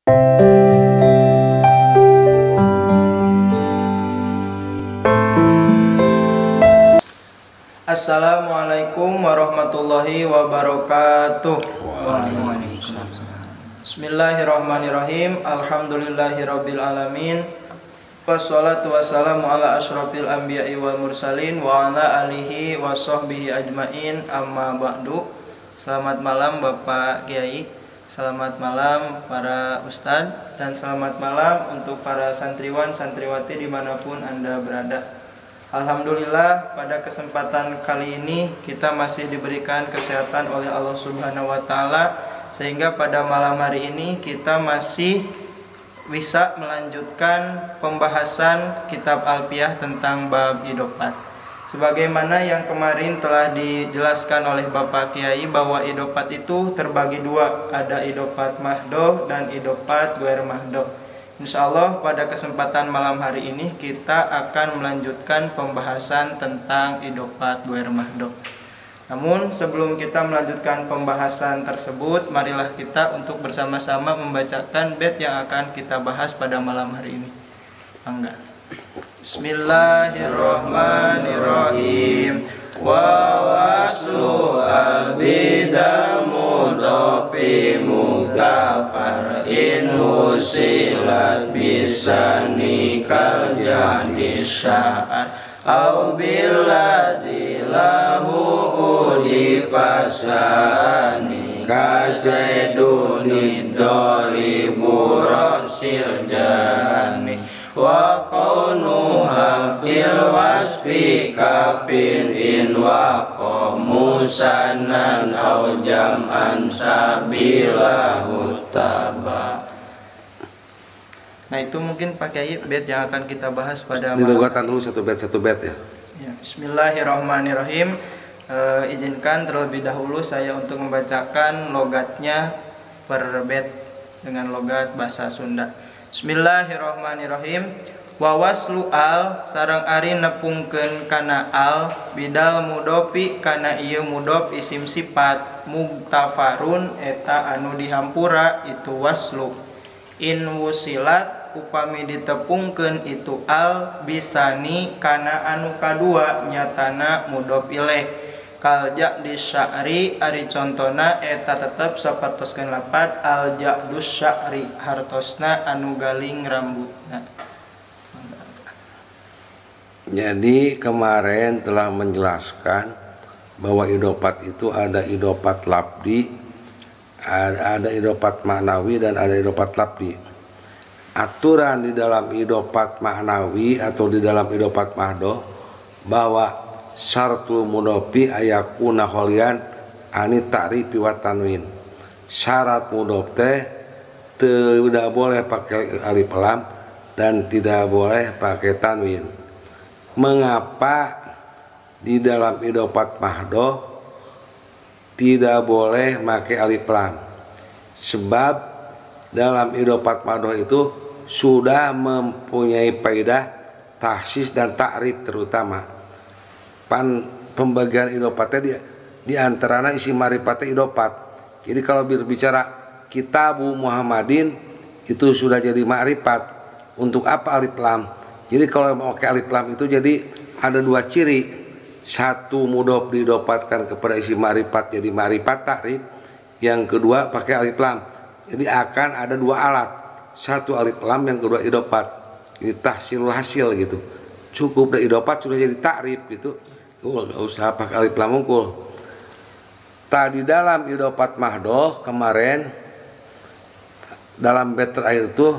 Assalamualaikum warahmatullahi wabarakatuh. Bismillahirrahmanirrahim. Alhamdulillahirabbil alamin. Wassalatu wassalamu ala asyrafil anbiya'i wal mursalin wa ala alihi wa sahbihi ajmain. Amma ba'du. Selamat malam Bapak Kiai. Selamat malam para ustadz dan selamat malam untuk para santriwan santriwati dimanapun Anda berada. Alhamdulillah pada kesempatan kali ini kita masih diberikan kesehatan oleh Allah Subhanahu wa taala sehingga pada malam hari ini kita masih bisa melanjutkan pembahasan kitab Alfiyah tentang bab idopat. Sebagaimana yang kemarin telah dijelaskan oleh Bapak Kiai bahwa idopat itu terbagi dua, ada idopat mahdoh dan idopat ghair mahdoh. Insyaallah pada kesempatan malam hari ini kita akan melanjutkan pembahasan tentang idopat ghair mahdoh. Namun sebelum kita melanjutkan pembahasan tersebut, marilah kita untuk bersama-sama membacakan bait yang akan kita bahas pada malam hari ini. Bangga. Bismillahirrahmanirrahim. Wa waslu al-bidamu dofi mutafar in husilat bisani kal jadi sya'ar au billadhi lahu udifasani kazaidun idori burasil jani wa qawnuha fil wasfi kafin in wa musanan au jam'an sabilahu taba. Nah itu mungkin pakai bait yang akan kita bahas pada dilogatan dulu satu bait ya. Bismillahirrahmanirrahim. Izinkan terlebih dahulu saya untuk membacakan logatnya per bait dengan logat bahasa Sunda. Bismillahirrahmanirrahim. Wa waslu al sareng ari nepungkeun kana al bidal mudopi kana ieu mudop isim sifat mugtafarun eta anu dihampura itu waslu. In wusilat upami ditepungkeun itu al bisani kana anu kadua nyatana mudop ilaih kalja di sya'ri ari contona eta tetep sapertoskeun lapat al ja'dus sya'ri hartosna anu galing rambutna. Jadi kemarin telah menjelaskan bahwa idopat itu ada idopat labdi, ada idopat maknawi dan ada idopat labdi. Aturan di dalam idopat maknawi atau di dalam idopat mahdoh bahwa syartul mudofi ayakuna kholian ani ta'rifi wa tanwin. Syarat mudof teh tidak boleh pakai alif lam dan tidak boleh pakai tanwin. Mengapa di dalam idopat mahdoh tidak boleh pakai alif lam? Sebab dalam idopat mahdoh itu sudah mempunyai faedah tahsis dan ta'rif terutama. Pembagian idopatnya di antaranya isi maripatnya idopat. Jadi kalau berbicara kitabu Muhammadin itu sudah jadi ma'rifat. Untuk apa alif lam? Jadi kalau mau pakai alif lam itu jadi ada dua ciri. Satu mudof didopatkan kepada isi ma'rifat jadi ma'rifat ta'rif. Yang kedua pakai alif lam. Jadi akan ada dua alat. Satu alif lam, yang kedua idopat. Ini tahsilul hasil gitu. Cukup dari idopat sudah jadi ta'rif gitu. Gak usah pakai alif lam unggul. Tadi dalam idopat mahdoh kemarin dalam bait terakhir itu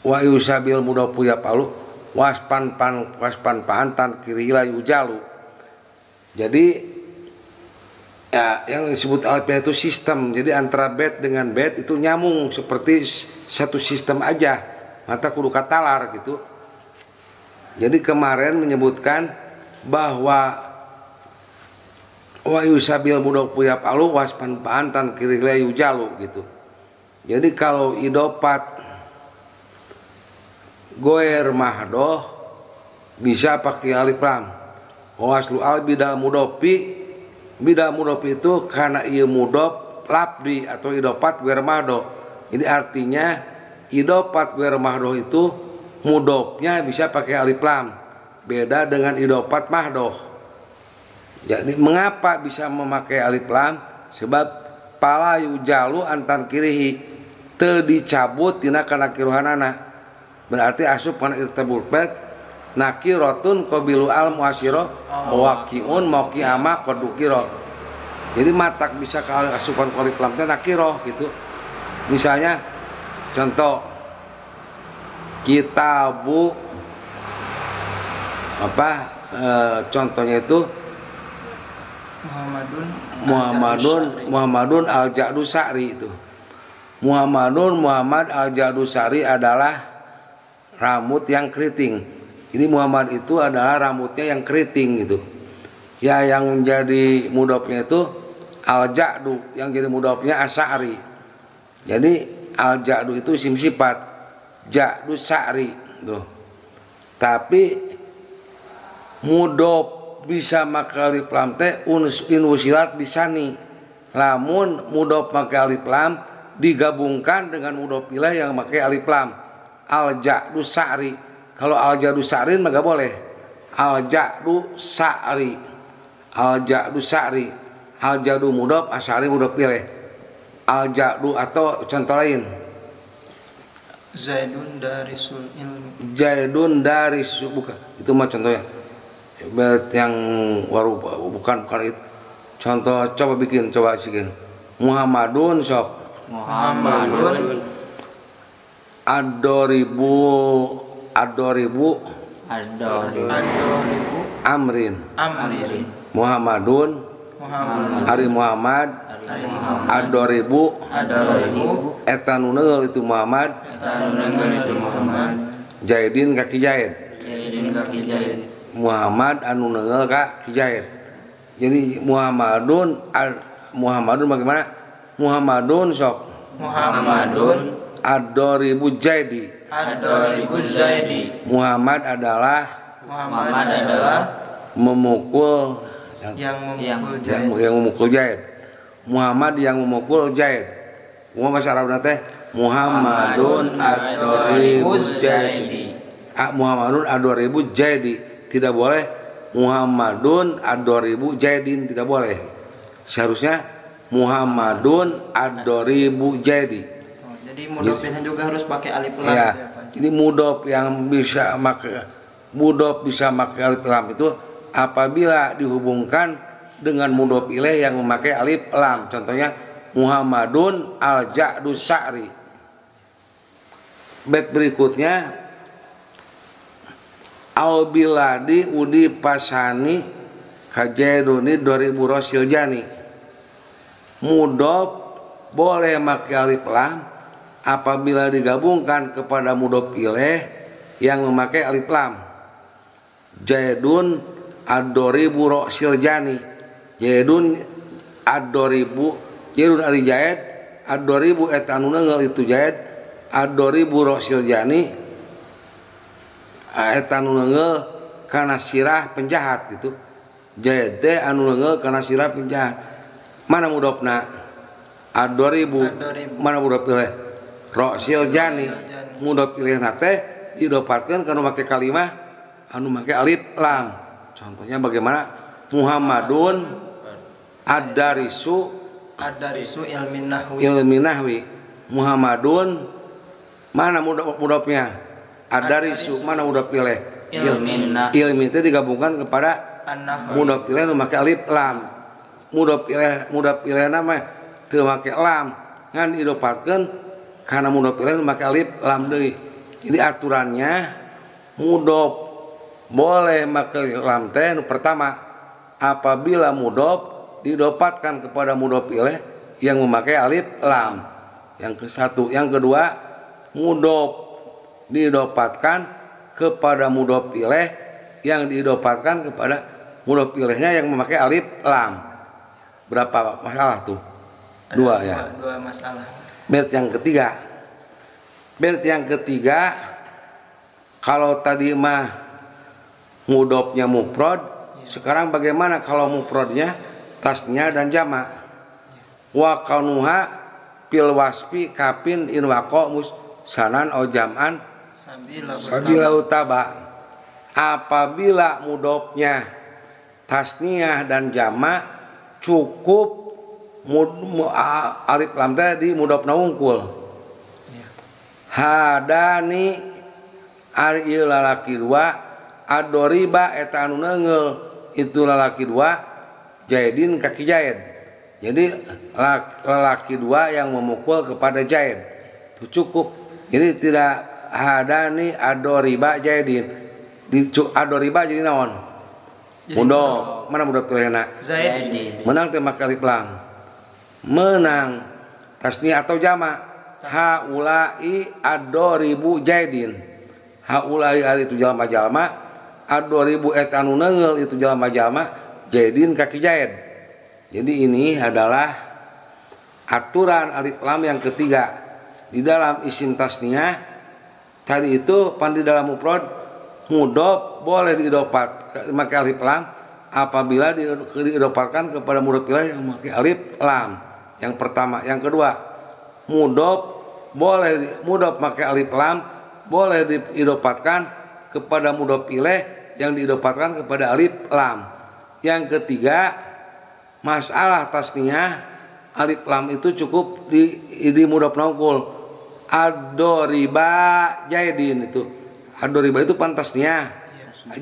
wa yusabil mudofu ya palu waspan pantan kirila yujalu. Jadi ya yang disebut alifnya itu sistem. Jadi antara bait dengan bait itu nyambung seperti satu sistem aja. Mata kudu katalar gitu. Jadi kemarin menyebutkan bahwa wa yusabil mudofu ya palu waspan pantan kirila yujalu gitu. Jadi kalau idopat ghair mahdoh bisa pakai alif lam. Waslu al bidal mudofi itu karena ieu mudhof labdi atau idopat ghair mahdoh. Jadi artinya idopat ghair mahdoh itu mudofnya bisa pakai alif lam, beda dengan idopat mahdoh. Jadi mengapa bisa memakai alif lam? Sebab pala yujalu antar kirihi teu dicabut tina kana kiruhanana. Berarti asup kana irtabul bet nakiratun qabilu al muasyirah waqiun mauqiama qadukira. Jadi matak bisa kalau asupan alif lam teh nakirah gitu. Misalnya contoh kitabu contohnya itu Muhammadun al-Ja'du Sa'ri itu. Muhammad al-Ja'du Sa'ri adalah rambut yang keriting. Ini Muhammad itu adalah rambutnya yang keriting gitu. Ya, yang menjadi mudhofnya itu al-Ja'du, yang jadi mudhofnya as-Sa'ri. Jadi al-Ja'du itu isim sifat, Ja'du Sa'ri tuh. Tapi mudhof bisa make alif lam teh unusilat bisani. Lamun mudhof make alif lam digabungkan dengan mudhof ilaih yang make alif lam. Al-Ja'du Sa'ri. Kalau al-Ja'du Sa'rin mah gak boleh. Al-Ja'du Sa'ri. Al-Ja'du Sa'ri. Al-Ja'du mudhof, as-Sa'ri mudhof ilaih. Al-Ja'du atau contoh lain. Zaidun darisul ilmi. Zaidun darisul, bukan. Itu mah contohnya. Yang bukan itu. Contoh, coba bikin, coba bikin. Muhammadun sok. Muhammadun Adoribu Amrin. Muhammadun Ari Muhammad Adoribu eta nu neul itu Muhammad Jaidin kaki Jaid. Muhammad anu neul ka Jaid. Jadi Muhammadun bagaimana? Muhammadun sok. Muhammadun Adoribu Jaidi. Muhammad adalah memukul yang memukul Jaid. Muhammad yang memukul Jaid. Bahasa Arabna teh Muhammadun adoribu Jaidi. Muhammadun adoribu Jaidi. Tidak boleh Muhammadun adoribu Jaidin, tidak boleh. Seharusnya Muhammadun adoribu Jaidi. Jadi mudhofnya juga harus pakai alif lam ya. Ya, Pak. Ini mudhof yang bisa pakai alif lam itu apabila dihubungkan dengan mudhof ilaih yang memakai alif lam. Contohnya Muhammadun al-Ja'du Sa'ri. Bait berikutnya au biladi udi pasani kajaiduni 2000 rosil jani. Mudhof boleh pakai alif lam apabila digabungkan kepada mudhof ilaih yang memakai alif lam. Jaidun ad-doribu rosil jani. Jaidun ad-doribu, Jaidun ari Jaid, ad-doribu eta anu neungeul itu Jaid, ad-doribu rosil jani eta anu neungeul kana sirah penjahat gitu. Jaid teh anu neungeul kana sirah penjahat. Mana mudhofna? Ad-doribu. Mana mudhof ilaih? Rosil jani. Mudhof ilaihna teh didopatkeun kana make kalimah anu make alif lam. Contohnya bagaimana? Muhammadun ad-darisu ilmin nahwi. Muhammadun mana mudhofnya? Ad-darisu mana mudhof ilaih? Ilmi itu digabungkan kepada mudhof ilaih anu make alif lam. Mudhof ilaih nama teu make lam ngan didopatkeun karena mudhof ilaih anu make alif lam deui. Jadi aturannya mudhof boleh make lam teh pertama apabila mudhof didopatkan kepada mudhof ilaih yang memakai alif lam. Yang ke-1, yang kedua mudhof didopatkan kepada mudhof ilaih yang didopatkan kepada mudhof ilaihnya yang memakai alif lam. Berapa masalah tuh? Dua ya. Dua masalah. Bait yang ketiga kalau tadi mah mudhofnya mufrad, sekarang bagaimana kalau mufradnya tasnya dan jamak? wa kaunuha fil wasfi kapin in waqo musanan o jam'an sabila utaba. Apabila mudofnya tasniyah dan jamak cukup alif lam tadi mudofna wungkul. Hadani ari ieu lalaki dua adoriba eta anu neungeul itu lalaki dua Jaidin kaki Jaid. Jadi lalaki dua yang memukul kepada Jaid itu cukup. Jadi tidak hadani adoriba Jaidin. Di adoriba jadi naon? Mudhof. Mana mudhof pilihna? Zaidin. Menang teh make alif lam. Menang tasniyah atau jamak. Haulai adoribu Jaidin. Haulai ari itu jalma-jalma adoribu eta anu neungeul itu jalma-jalma Jaidin kaki Jaid. Jadi ini adalah aturan alif lam yang ketiga di dalam isim tasniyah. Tadi itu pan di dalam mufrad mudhof boleh diidopat memakai alif lam apabila diidopatkan kepada mudhof ilaih yang memakai alif lam. Yang pertama, yang kedua, mudhof memakai alif lam boleh diidopatkan kepada mudhof ilaih yang diidopatkan kepada alif lam. Yang ketiga, masalah tasniyah alif lam itu cukup di mudhof naukul. Adoriba Jaidin itu. Adoriba itu pantasnya.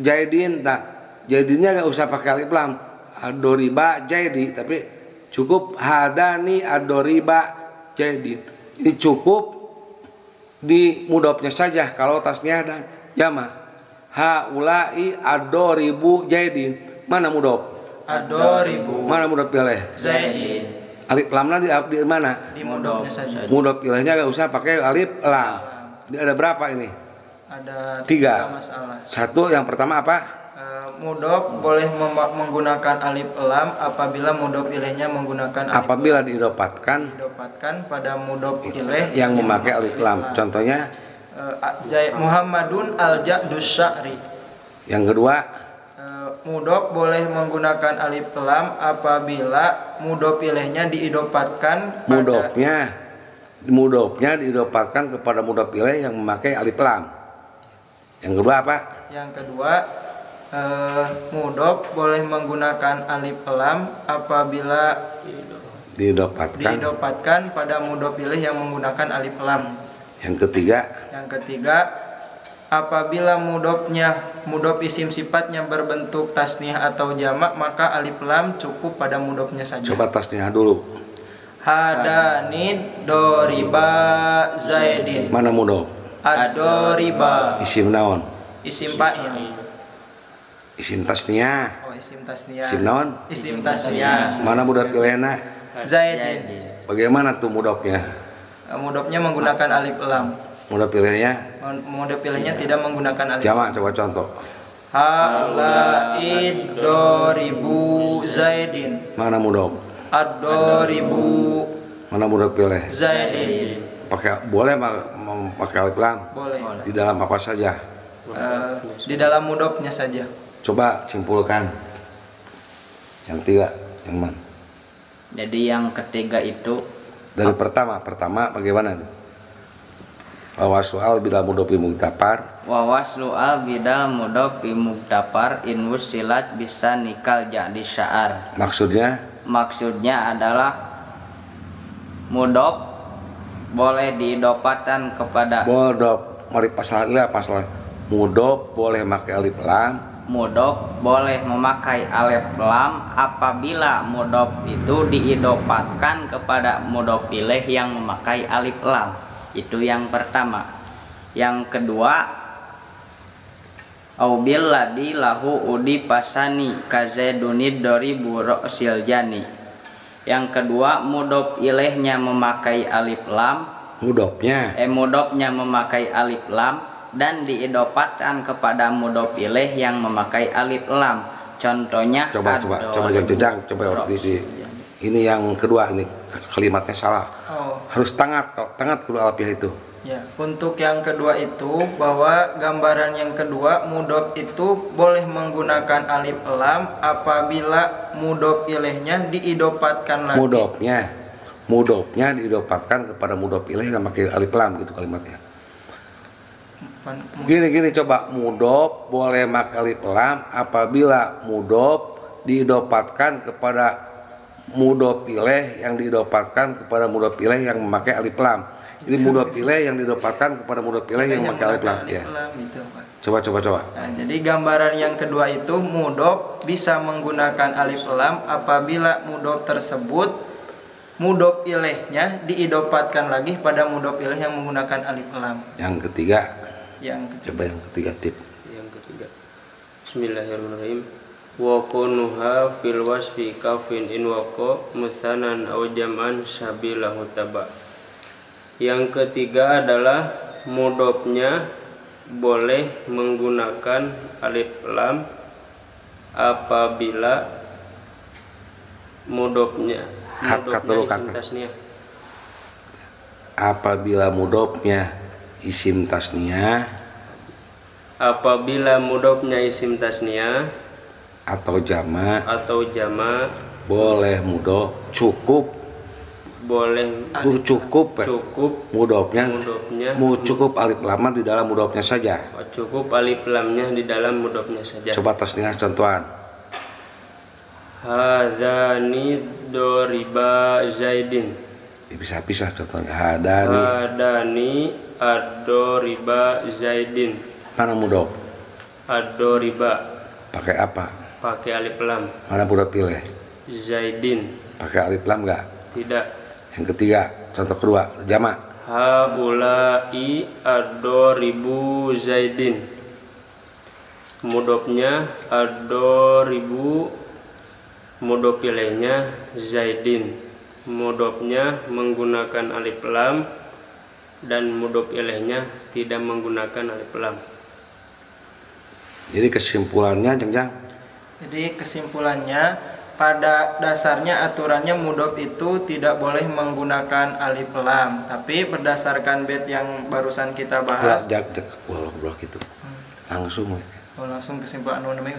Jaidin tak. Jaidinnya enggak usah pakai alif lam. Adoriba Jaidi tapi cukup hadani adoriba Jaidin. Ini cukup di mudhofnya saja kalau tasniah dan jamak. Haulai adoribu Jaidin. Mana mudhof? Adoribu. Mana mudhof pilih? Zaidin. Alif lamnya di mana? Di mudhofnya saja. Mudhof ilahnya enggak usah pakai alif lam. Ini ada berapa ini? Ada 3 masalah. Satu, yang pertama apa? Mudhof boleh menggunakan alif lam apabila mudhof ilaihnya menggunakan alif apabila diidopatkan pada mudhof ilaih yang memakai alif lam. Contohnya Muhammadun al-Ja'dus Sya'ri. Yang kedua, mudhof boleh menggunakan alif lam apabila mudhof ilaihnya diidopatkan mudhofnya diidopatkan kepada mudhof ilaih yang memakai alif lam. Yang kedua apa? Yang kedua, mudhof boleh menggunakan alif lam apabila diidopatkan pada mudhof ilaih yang menggunakan alif lam. Yang ketiga, apabila mudhof isim sifatnya berbentuk tasniah atau jamak maka alif lam cukup pada mudhofnya saja. Coba tasniah dulu. Hadani doriba Zaidin. Mana mudhof? Adoriba. Isim naon? Isim fa'il. Isim tasniah. Oh, isim tasniah. Isim naon? Isim tasniah. Mana mudhof pilihna? Zaidin. Bagaimana tuh mudhofnya? Mudhofnya menggunakan alif lam. Mudhof pilihnya? Mudhof pilihnya tidak menggunakan alif. Jamak, coba contoh. Haulai doribu Zaidin. Mana mudhof? Adoribu. Mana mudhof pilih? Zaidin. Boleh pakai alif lam? Boleh. Di dalam apa saja? Di dalam mudhofnya saja. Coba simpulkan. Yang tiga, yang mana? Jadi yang ketiga itu dari pertama bagaimana? Wawasoal bila mudhof mugtafar. Wawaslu'al bidal mudhof mugtafar in wusilat bisa nikal jadi sya'ar. Maksudnya adalah mudhof boleh diidopatkan kepada mudhof. Mari pasal mudhof boleh memakai alif lam. Mudhof boleh memakai alif lam apabila mudhof itu diidopatkan kepada mudhof ilaih yang memakai alif lam. Itu yang pertama. Yang kedua, aubil ladhi lahu udi pasani kazedunid doribu ro'sil jani. Yang kedua, mudhof ilaihnya memakai alif lam. Mudhofnya memakai alif lam dan diidopatkan kepada mudhof ilaih yang memakai alif lam. Contohnya coba ini yang kedua, ini kalimatnya salah. Harus tangat kudu alfiah itu. Ya, untuk yang kedua itu bahwa gambaran yang kedua mudhof itu boleh menggunakan alif lam apabila mudhof ilaihnya diidopatkan lagi. mudofnya diidopatkan kepada mudof ilaih yang pakai alif lam gitu kalimatnya. Gini coba, mudof boleh pakai alif lam apabila mudof diidopatkan kepada mudof ilaih yang diidopatkan kepada mudof ilaih yang memakai alif lam. Jadi mudof ilaih yang diidopatkan kepada mudof ilaih yang memakai alif lam ya. Coba. Nah, jadi gambaran yang kedua itu mudof bisa menggunakan alif lam apabila mudof tersebut mudof ilaihnya diidopatkan lagi pada mudof ilaih yang menggunakan alif lam. Yang ketiga. Coba yang ketiga tip. Yang ketiga. Bismillahirrahmanirrahim. Wa kunuha fil wasfi kafin in waqo musanan aw jam'an sabilahu taba. Yang ketiga adalah mudofnya boleh menggunakan alif lam apabila mudofnya isim tasniyah. Apabila mudofnya isim tasniyah, apabila mudofnya isim tasniyah atau jama boleh mudof cukup mudofnya cukup alif lam di dalam mudofnya saja. Cukup alif lamnya di dalam mudofnya saja. Coba tasniyah contohan. Hadani doriba zaidin. Bisa contohnya. Hadani adoriba zaidin. Mana mudof? Adoriba. Pakai apa? Pakai alif lam. Mana mudof pilih? Zaidin. Pakai alif lam enggak? Tidak. Yang ketiga, contoh kedua, jamak. Haulai adoribu zaidin. Mudofnya adoribu, mudof pilihnya zaidin. Mudofnya menggunakan alif lam dan mudof ilaihnya tidak menggunakan alif lam. Jadi kesimpulannya, Jadi kesimpulannya pada dasarnya aturannya mudof itu tidak boleh menggunakan alif lam, tapi berdasarkan bait yang barusan kita bahas. Gitu. Langsung kesimpulan bait.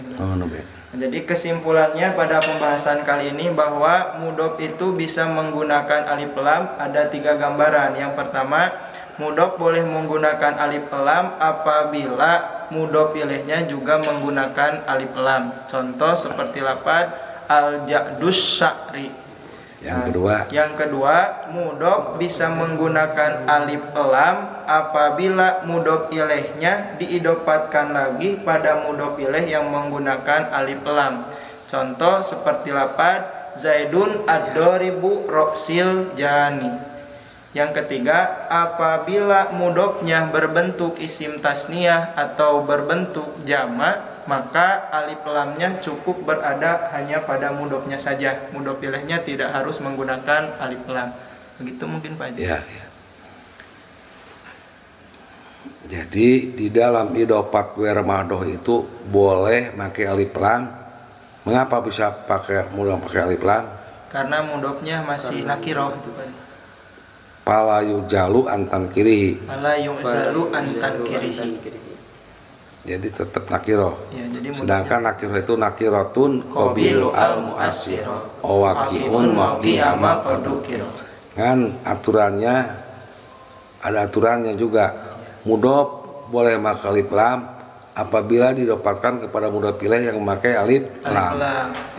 Jadi kesimpulannya pada pembahasan kali ini bahwa mudof itu bisa menggunakan alif lam ada 3 gambaran. Yang pertama, mudof boleh menggunakan alif lam apabila mudof ilaihnya juga menggunakan alif lam. Contoh seperti lafaz al-ja'dus sya'ri. Yang kedua, mudof bisa menggunakan alif lam apabila mudof ilaihnya diidopatkan lagi pada mudof ilaih yang menggunakan alif lam. Contoh seperti lafaz Zaidun ad-doribu roksil jani. Yang ketiga, apabila mudofnya berbentuk isim tasniyah atau berbentuk jamak, maka alif lamnya cukup berada hanya pada mudofnya saja. Mudof ilaihnya tidak harus menggunakan alif lam. Begitu mungkin Pak Haji. Ya. Jadi di dalam idofat ghair madhoh itu boleh pakai alif lam. Mengapa bisa pakai alif lam? Karena mudofnya masih nakiroh itu Pak. Pala yujalu antan kiri. Jadi tetap nakiro. Ya, sedangkan nakiro itu nakirotun qabilu al mu'assiro awaqiun maqiyama qadukiro. Kan aturannya ada aturannya juga. Mudof boleh memakai alif lam apabila didapatkan kepada mudof ilaih yang memakai alif lam.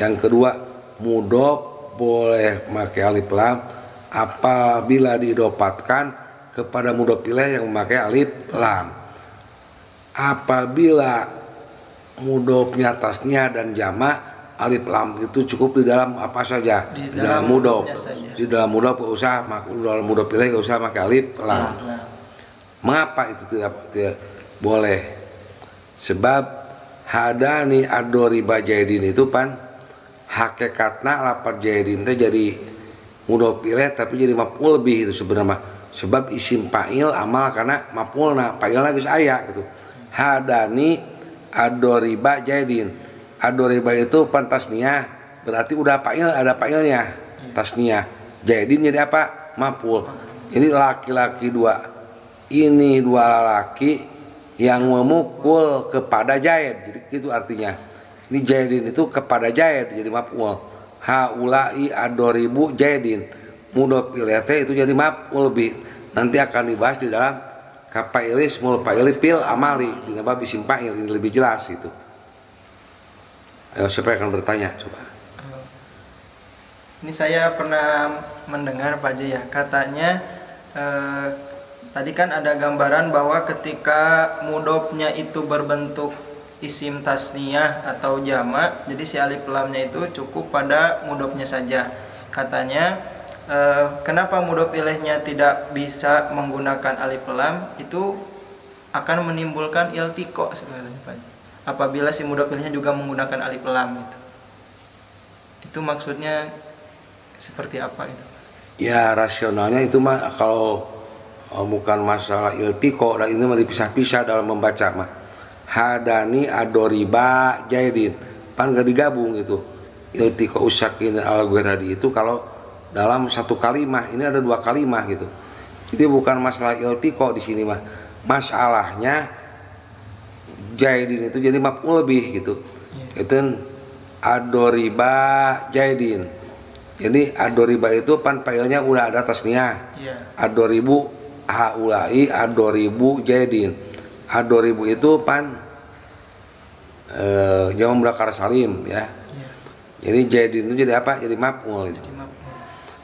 Yang kedua, mudof boleh memakai alif lam apabila didapatkan kepada mudof ilaih yang memakai alif lam. Apabila mudofnya tasnya dan jamak, alif lam itu cukup di dalam apa saja? Di dalam mudof. Di dalam mudof usah, dalam mudof ilaih usah pakai alif lam. Mengapa itu tidak boleh? Sebab hadani adoriba jaidin itu hakikatna lapar jaidin itu jadi mudof ilaih tapi jadi maf'ul bih itu sebenarnya. Sebab isim fa'il amal karena maf'ulna, fa'il lagi saya gitu. Hadani adoriba jaidin. Adoriba itu tasniyah, berarti udah fa'il, ada fa'ilnya. Tasniyah. Jaidin jadi apa? Maf'ul. Ini laki-laki dua. Ini dua laki yang memukul kepada jaid. Jadi itu artinya. Ini jaidin itu kepada jaid jadi maf'ul. Haulai adoribu jaidin. mudhof ilaih itu jadi maf'ul bih. Nanti akan dibahas di dalam kafail ismul fa'il fil amali di bab isim fa'il, ini lebih jelas itu. Ayo, siapa yang akan bertanya coba? Ini saya pernah mendengar Pak Haji ya, katanya tadi kan ada gambaran bahwa ketika mudhofnya itu berbentuk isim tasniyah atau jamak, jadi si alif lamnya itu cukup pada mudhofnya saja. Katanya kenapa mudhof ilaihnya tidak bisa menggunakan alif lam, itu akan menimbulkan iltiqo sebenarnya Pak. Apabila si mudhof ilaihnya juga menggunakan alif lam itu maksudnya seperti apa itu? Ya rasionalnya itu mah kalau bukan masalah iltiqo, dan ini mah dipisah-pisah dalam membaca mah. Hadani adoriba jaidin, pan gak digabung itu. Iltiqo usakin al-ghiradi itu kalau dalam satu kalimah, ini ada dua kalimah gitu. Jadi bukan masalah iltiqo di sini mah. Masalahnya jaidin itu jadi maf'ul bih gitu. Itu adoriba jaidin. Jadi adoriba itu pan failnya udah ada tasniyah. Adoribu haulai adoribu jaidin. Adoribu itu pan jamak mudzakkar salim ya. Jadi jaidin itu jadi apa? Jadi maf'ul itu.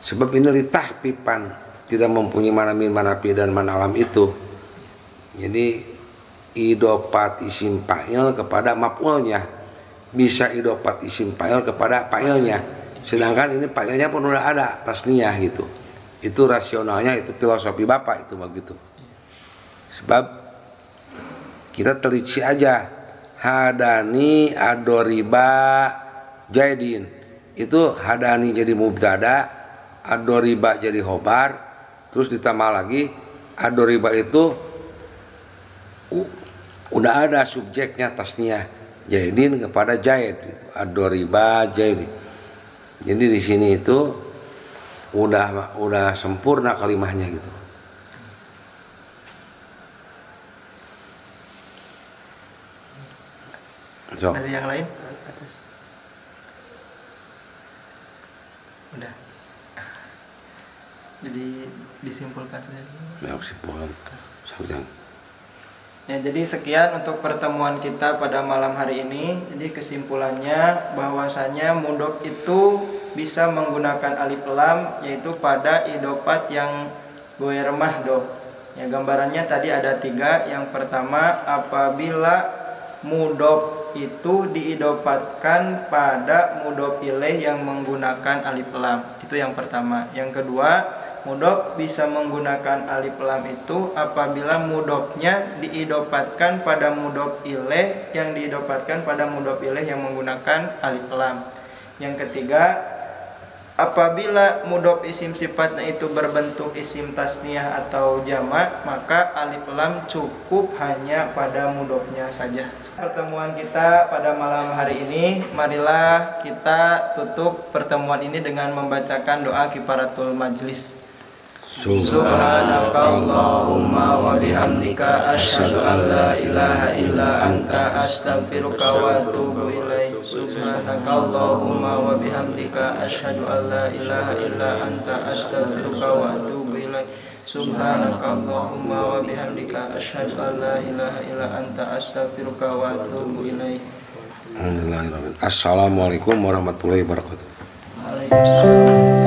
Sebab ini litahfipan, tidak mempunyai mana min mana fi dan mana alam itu. Jadi idofat isim fa'il kepada maf'ulnya, bisa idofat isim fa'il kepada fa'ilnya. Sedangkan ini fa'ilnya pun udah ada tasniyah gitu. Itu rasionalnya, itu filosofi Bapak itu begitu. Sebab kita teliti aja, hadani adoriba jaidin, itu hadani jadi mubtada, adoriba jadi khobar, terus ditambah lagi adoriba itu udah ada subjeknya tasniyah jaidin kepada jaid gitu. Adoriba jaidin. Jadi di sini itu udah sempurna kalimahnya gitu. So. Dari yang lain? Udah. Jadi disimpulkan saja. Ya, simpulkan. Ya, jadi sekian untuk pertemuan kita pada malam hari ini. Jadi kesimpulannya bahwasanya mudhof itu bisa menggunakan alif lam, yaitu pada idofat yang ghair mahdhof. Ya, gambarannya tadi ada 3. Yang pertama, apabila mudhof itu diidofatkan pada mudhof ilaih yang menggunakan alif lam. Itu yang pertama. Yang kedua, mudhof bisa menggunakan alif lam itu apabila mudhofnya diidofatkan pada mudhof ilaih yang diidofatkan pada mudhof ilaih yang menggunakan alif lam. Yang ketiga, apabila mudhof isim sifatnya itu berbentuk isim tasniyah atau jamak, maka alif lam cukup hanya pada mudhofnya saja. Pertemuan kita pada malam hari ini, marilah kita tutup pertemuan ini dengan membacakan doa kifaratul majlis. Subhanakallahumma wa bihamdika asyhadu an la ilaha illa anta astaghfiruka wa atubu ilaik. Subhanakallahumma wa bihamdika asyhadu an la ilaha illa anta astaghfiruka wa atubu ilaik. Subhanakallahumma wa bihamdika asyhadu an la ilaha illa anta astaghfiruka wa atubu ilaik. Assalamualaikum warahmatullahi wabarakatuh. Waalaikumsalam.